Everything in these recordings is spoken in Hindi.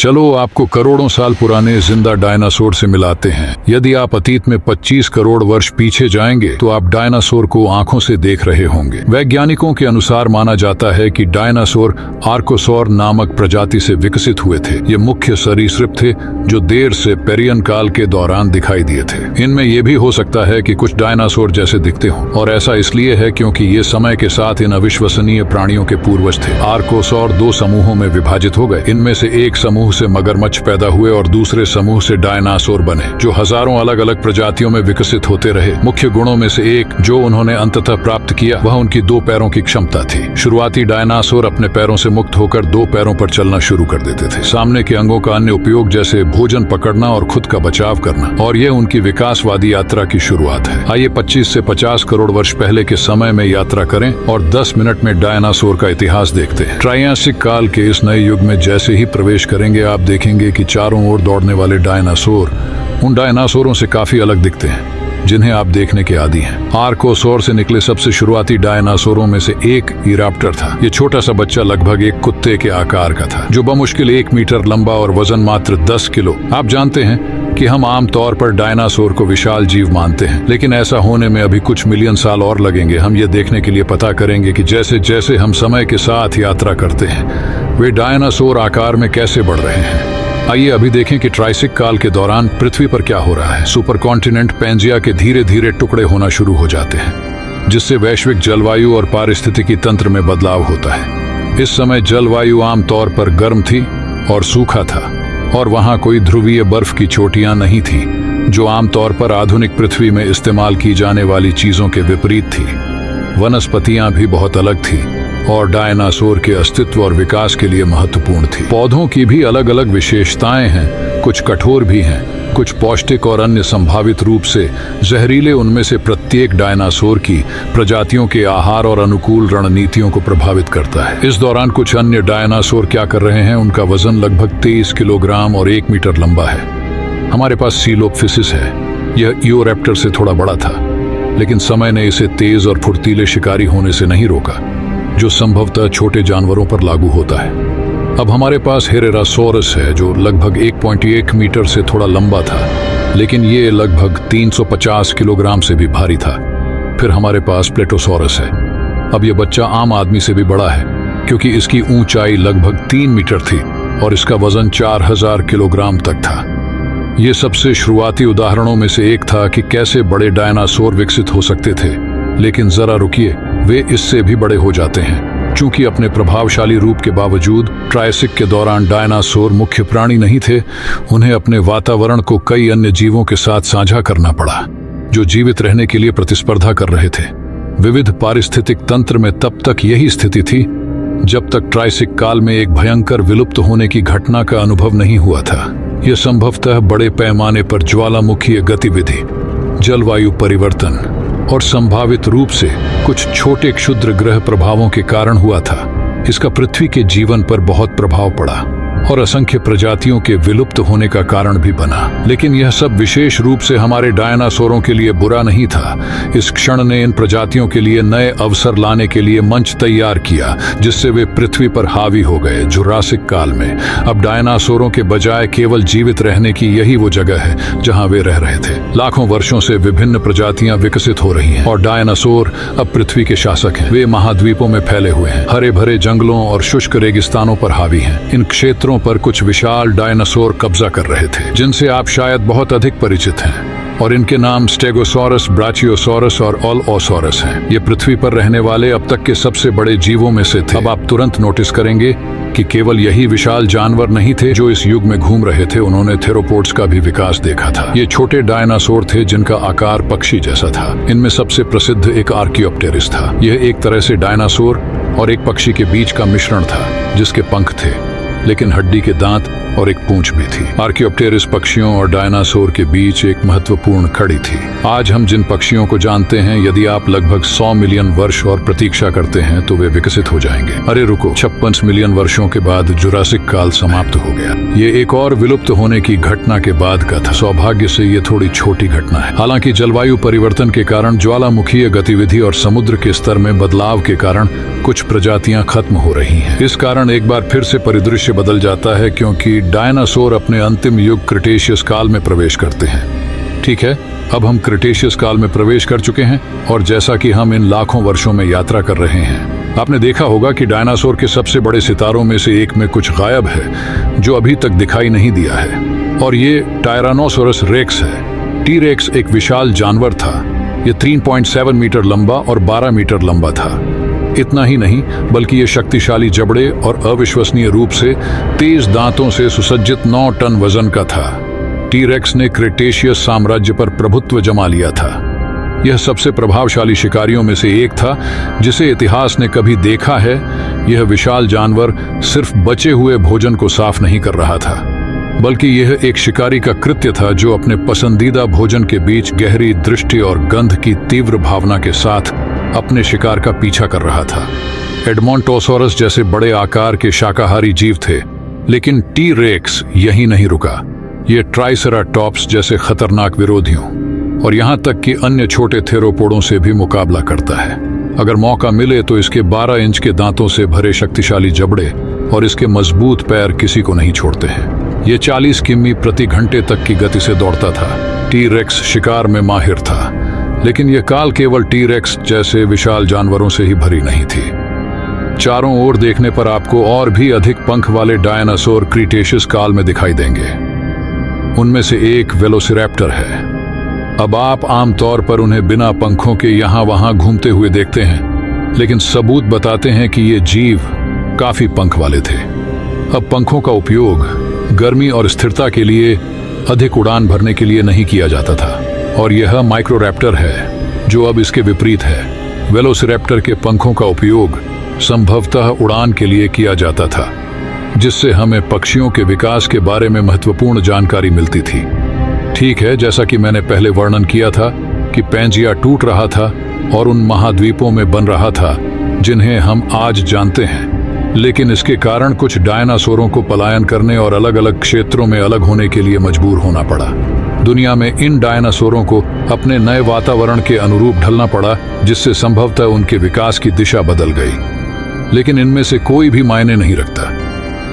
चलो आपको करोड़ों साल पुराने जिंदा डायनासोर से मिलाते हैं। यदि आप अतीत में 25 करोड़ वर्ष पीछे जाएंगे तो आप डायनासोर को आंखों से देख रहे होंगे। वैज्ञानिकों के अनुसार माना जाता है कि डायनासोर आर्कोसौर नामक प्रजाति से विकसित हुए थे। ये मुख्य सरीसृप थे जो देर से पेरियन काल के दौरान दिखाई दिए थे। इनमें यह भी हो सकता है कि कुछ डायनासोर जैसे दिखते हों, और ऐसा इसलिए है क्योंकि ये समय के साथ इन अविश्वसनीय प्राणियों के पूर्वज थे। आर्कोसौर 2 समूहों में विभाजित हो गए। इनमें से एक समूह से मगरमच्छ पैदा हुए और दूसरे समूह से डायनासोर बने, जो हजारों अलग अलग प्रजातियों में विकसित होते रहे। मुख्य गुणों में से एक जो उन्होंने अंततः प्राप्त किया वह उनकी 2 पैरों की क्षमता थी। शुरुआती डायनासोर अपने पैरों से मुक्त होकर 2 पैरों पर चलना शुरू कर देते थे। सामने के अंगों का अन्य उपयोग जैसे भोजन पकड़ना और खुद का बचाव करना, और ये उनकी विकासवादी यात्रा की शुरुआत है। आइए 25 से 50 करोड़ वर्ष पहले के समय में यात्रा करें और 10 मिनट में डायनासोर का इतिहास देखते हैं। ट्रायसिक काल के इस नए युग में जैसे ही प्रवेश करेंगे आप देखेंगे कि चारों ओर दौड़ने वाले डायनासोर उन डायनासोरों से काफी अलग दिखते हैं जिन्हें आप देखने के आदी हैं। आर्कोसौर से निकले सबसे शुरुआती डायनासोरों में से एक ईराप्टर था। ये छोटा सा बच्चा लगभग एक कुत्ते के आकार का था, जो बमुश्किल 1 मीटर लंबा और वजन मात्र 10 किलो। आप जानते हैं कि हम आम तौर पर डायनासोर को विशाल जीव मानते हैं, लेकिन ऐसा होने में अभी कुछ मिलियन साल और लगेंगे। हम ये देखने के लिए पता करेंगे कि जैसे जैसे हम समय के साथ यात्रा करते हैं वे डायनासोर आकार में कैसे बढ़ रहे हैं। आइए अभी देखें कि ट्रायसिक काल के दौरान पृथ्वी पर क्या हो रहा है। सुपर कॉन्टिनेंट पैंजिया के धीरे धीरे टुकड़े होना शुरू हो जाते हैं, जिससे वैश्विक जलवायु और पारिस्थितिकी तंत्र में बदलाव होता है। इस समय जलवायु आमतौर पर गर्म थी और सूखा था, और वहां कोई ध्रुवीय बर्फ की चोटियां नहीं थी, जो आमतौर पर आधुनिक पृथ्वी में इस्तेमाल की जाने वाली चीजों के विपरीत थी। वनस्पतियां भी बहुत अलग थी और डायनासोर के अस्तित्व और विकास के लिए महत्वपूर्ण थी। पौधों की भी अलग अलग विशेषताएं हैं, कुछ कठोर भी हैं, कुछ पौष्टिक और अन्य संभावित रूप से जहरीले। उनमें से प्रत्येक डायनासोर की प्रजातियों के आहार और अनुकूल रणनीतियों को प्रभावित करता है। इस दौरान कुछ अन्य डायनासोर क्या कर रहे हैं, उनका वजन लगभग 23 किलोग्राम और 1 मीटर लंबा है। हमारे पास सीलोपफिसिस है। यह इयोरैप्टर से थोड़ा बड़ा था, लेकिन समय ने इसे तेज और फुर्तीले शिकारी होने से नहीं रोका, जो संभवतः छोटे जानवरों पर लागू होता है। अब हमारे पास हेरेरासोरस है, जो लगभग 1.1 मीटर से थोड़ा लंबा था, लेकिन ये लगभग 350 किलोग्राम से भी भारी था। फिर हमारे पास प्लेटोसोरस है। अब यह बच्चा आम आदमी से भी बड़ा है, क्योंकि इसकी ऊंचाई लगभग 3 मीटर थी और इसका वजन 4000 किलोग्राम तक था। ये सबसे शुरुआती उदाहरणों में से एक था कि कैसे बड़े डायनासोर विकसित हो सकते थे। लेकिन जरा रुकिए, वे इससे भी बड़े हो जाते हैं। चूंकि अपने प्रभावशाली रूप के बावजूद ट्रायसिक के दौरान डायनासोर मुख्य प्राणी नहीं थे, उन्हें अपने वातावरण को कई अन्य जीवों के साथ साझा करना पड़ा, जो जीवित रहने के लिए प्रतिस्पर्धा कर रहे थे। विविध पारिस्थितिक तंत्र में तब तक यही स्थिति थी जब तक ट्रायसिक काल में एक भयंकर विलुप्त होने की घटना का अनुभव नहीं हुआ था। यह संभवतः बड़े पैमाने पर ज्वालामुखीय गतिविधि, जलवायु परिवर्तन और संभावित रूप से कुछ छोटे क्षुद्र ग्रह प्रभावों के कारण हुआ था। इसका पृथ्वी के जीवन पर बहुत प्रभाव पड़ा और असंख्य प्रजातियों के विलुप्त होने का कारण भी बना। लेकिन यह सब विशेष रूप से हमारे डायनासोरों के लिए बुरा नहीं था। इस क्षण ने इन प्रजातियों के लिए नए अवसर लाने के लिए मंच तैयार किया, जिससे वे पृथ्वी पर हावी हो गए। जुरासिक काल में अब डायनासोरों के बजाय केवल जीवित रहने की यही वो जगह है जहां वे रह रहे थे। लाखों वर्षों से विभिन्न प्रजातियां विकसित हो रही हैं और डायनासोर अब पृथ्वी के शासक हैं। वे महाद्वीपों में फैले हुए हैं, हरे भरे जंगलों और शुष्क रेगिस्तानों पर हावी हैं। इन क्षेत्रों पर कुछ विशाल डायनासोर कब्जा कर रहे थे, जिनसे आप शायद बहुत अधिक परिचित हैं, और इनके नाम स्टेगोसॉरस, ब्राचियोसॉरस और ओलोसॉरस हैं। ये पृथ्वी पर रहने वाले अब तक के सबसे बड़े जीवों में से थे। अब आप तुरंत नोटिस करेंगे कि केवल यही विशाल जानवर नहीं थे जो इस युग में घूम रहे थे। उन्होंने थेरोपोड्स का भी विकास देखा था। ये छोटे डायनासोर थे जिनका आकार पक्षी जैसा था। इनमें सबसे प्रसिद्ध एक आर्कियोप्टेरिस था। यह एक तरह से डायनासोर और एक पक्षी के बीच का मिश्रण था, जिसके पंख थे लेकिन हड्डी के दांत और एक पूंछ भी थी। आर्कियोप्टेरिस पक्षियों और डायनासोर के बीच एक महत्वपूर्ण कड़ी थी। आज हम जिन पक्षियों को जानते हैं, यदि आप लगभग 100 मिलियन वर्ष और प्रतीक्षा करते हैं तो वे विकसित हो जाएंगे। अरे रुको, 56 मिलियन वर्षों के बाद जुरासिक काल समाप्त हो गया। ये एक और विलुप्त होने की घटना के बाद का था। सौभाग्य से ये थोड़ी छोटी घटना है। हालांकि जलवायु परिवर्तन के कारण, ज्वालामुखीय गतिविधि और समुद्र के स्तर में बदलाव के कारण कुछ प्रजातियां खत्म हो रही हैं। इस कारण एक बार फिर से परिदृश्य बदल जाता है, क्योंकि डायनासोर अपने अंतिम युग क्रिटेशियस काल में प्रवेश करते हैं। ठीक है, अब हम क्रिटेशियस काल में प्रवेश कर चुके हैं और जैसा कि हम इन लाखों वर्षों में यात्रा कर रहे हैं, आपने देखा होगा कि डायनासोर के सबसे बड़े सितारों में से एक में कुछ गायब है जो अभी तक दिखाई नहीं दिया है, और ये टायरानोसोरस रेक्स है। टी रेक्स एक विशाल जानवर था। ये 3.7 मीटर लंबा और 12 मीटर लंबा था। इतना ही नहीं, बल्कि ये शक्तिशाली जबड़े और अविश्वसनीय रूप से तेज दांतों से सुसज्जित 9 टन वजन का था। टी रेक्स ने क्रिटेशियस साम्राज्य पर प्रभुत्व जमा लिया था। यह सबसे प्रभावशाली शिकारियों में से एक था जिसे इतिहास ने कभी देखा है। यह विशाल जानवर सिर्फ बचे हुए भोजन को साफ नहीं कर रहा था, बल्कि यह एक शिकारी का कृत्य था जो अपने पसंदीदा भोजन के बीच गहरी दृष्टि और गंध की तीव्र भावना के साथ अपने शिकार का पीछा कर रहा था। एडमोंटोसॉरस जैसे बड़े आकार के शाकाहारी जीव थे, लेकिन टी रेक्स यही नहीं रुका। ये ट्राइसेराटॉप्स जैसे खतरनाक विरोधियों और यहाँ तक कि अन्य छोटे थेरोपोडों से भी मुकाबला करता है। अगर मौका मिले तो इसके 12 इंच के दांतों से भरे शक्तिशाली जबड़े और इसके मजबूत पैर किसी को नहीं छोड़ते हैं। ये 40 किमी प्रति घंटे तक की गति से दौड़ता था। टी रेक्स शिकार में माहिर था, लेकिन यह काल केवल टी रेक्स जैसे विशाल जानवरों से ही भरी नहीं थी। चारों ओर देखने पर आपको और भी अधिक पंख वाले डायनासोर क्रिटेशियस काल में दिखाई देंगे। उनमें से एक वेलोसिरैप्टर है। अब आप आमतौर पर उन्हें बिना पंखों के यहाँ वहां घूमते हुए देखते हैं, लेकिन सबूत बताते हैं कि ये जीव काफी पंख वाले थे। अब पंखों का उपयोग गर्मी और स्थिरता के लिए अधिक उड़ान भरने के लिए नहीं किया जाता था, और यह माइक्रोरैप्टर है जो अब इसके विपरीत है। वेलोसिरैप्टर के पंखों का उपयोग संभवतः उड़ान के लिए किया जाता था, जिससे हमें पक्षियों के विकास के बारे में महत्वपूर्ण जानकारी मिलती थी। ठीक है, जैसा कि मैंने पहले वर्णन किया था कि पैंजिया टूट रहा था और उन महाद्वीपों में बन रहा था जिन्हें हम आज जानते हैं, लेकिन इसके कारण कुछ डायनासोरों को पलायन करने और अलग अलग क्षेत्रों में अलग होने के लिए मजबूर होना पड़ा। दुनिया में इन डायनासोरों को अपने नए वातावरण के अनुरूप ढलना पड़ा, जिससे संभवतः उनके विकास की दिशा बदल गई। लेकिन इनमें से कोई भी मायने नहीं रखता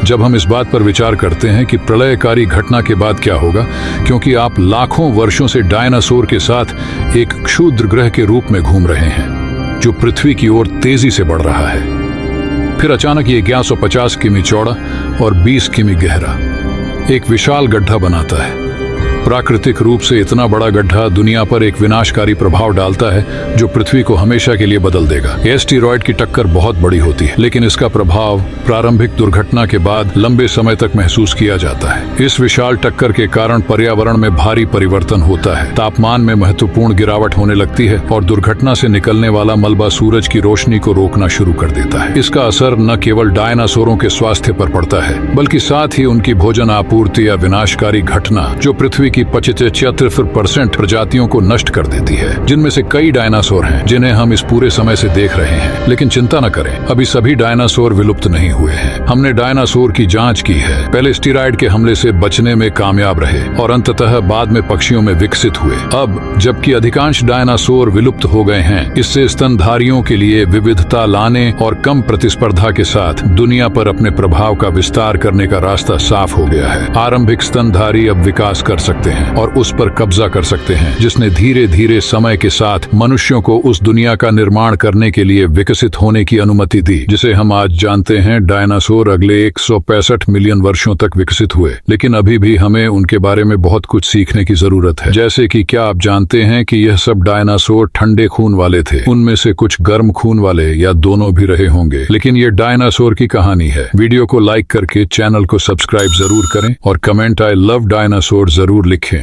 जब हम इस बात पर विचार करते हैं कि प्रलयकारी घटना के बाद क्या होगा, क्योंकि आप लाखों वर्षों से डायनासोर के साथ एक क्षुद्र ग्रह के रूप में घूम रहे हैं जो पृथ्वी की ओर तेजी से बढ़ रहा है। फिर अचानक ये 1150 किमी चौड़ा और 20 किमी गहरा एक विशाल गड्ढा बनाता है। प्राकृतिक रूप से इतना बड़ा गड्ढा दुनिया पर एक विनाशकारी प्रभाव डालता है जो पृथ्वी को हमेशा के लिए बदल देगा। एस्टेरॉयड की टक्कर बहुत बड़ी होती है, लेकिन इसका प्रभाव प्रारंभिक दुर्घटना के बाद लंबे समय तक महसूस किया जाता है। इस विशाल टक्कर के कारण पर्यावरण में भारी परिवर्तन होता है। तापमान में महत्वपूर्ण गिरावट होने लगती है और दुर्घटना से निकलने वाला मलबा सूरज की रोशनी को रोकना शुरू कर देता है। इसका असर न केवल डायनासोरों के स्वास्थ्य पर पड़ता है, बल्कि साथ ही उनकी भोजन आपूर्ति या विनाशकारी घटना जो पृथ्वी की 75% प्रजातियों को नष्ट कर देती है, जिनमें से कई डायनासोर हैं जिन्हें हम इस पूरे समय से देख रहे हैं। लेकिन चिंता न करें, अभी सभी डायनासोर विलुप्त नहीं हुए हैं। हमने डायनासोर की जांच की है। पहले स्टीरॉयड के हमले से बचने में कामयाब रहे और अंततः बाद में पक्षियों में विकसित हुए। अब जबकि अधिकांश डायनासोर विलुप्त हो गए हैं, इससे स्तनधारियों के लिए विविधता लाने और कम प्रतिस्पर्धा के साथ दुनिया पर अपने प्रभाव का विस्तार करने का रास्ता साफ हो गया है। आरंभिक स्तनधारी अब विकास कर सकते हैं और उस पर कब्जा कर सकते हैं, जिसने धीरे धीरे समय के साथ मनुष्यों को उस दुनिया का निर्माण करने के लिए विकसित होने की अनुमति दी जिसे हम आज जानते हैं। डायनासोर अगले 165 मिलियन वर्षों तक विकसित हुए, लेकिन अभी भी हमें उनके बारे में बहुत कुछ सीखने की जरूरत है। जैसे कि क्या आप जानते हैं कि यह सब डायनासोर ठंडे खून वाले थे? उनमें से कुछ गर्म खून वाले या दोनों भी रहे होंगे, लेकिन ये डायनासोर की कहानी है। वीडियो को लाइक करके चैनल को सब्सक्राइब जरूर करें और कमेंट आई लव डायनासोर जरूर लिखें।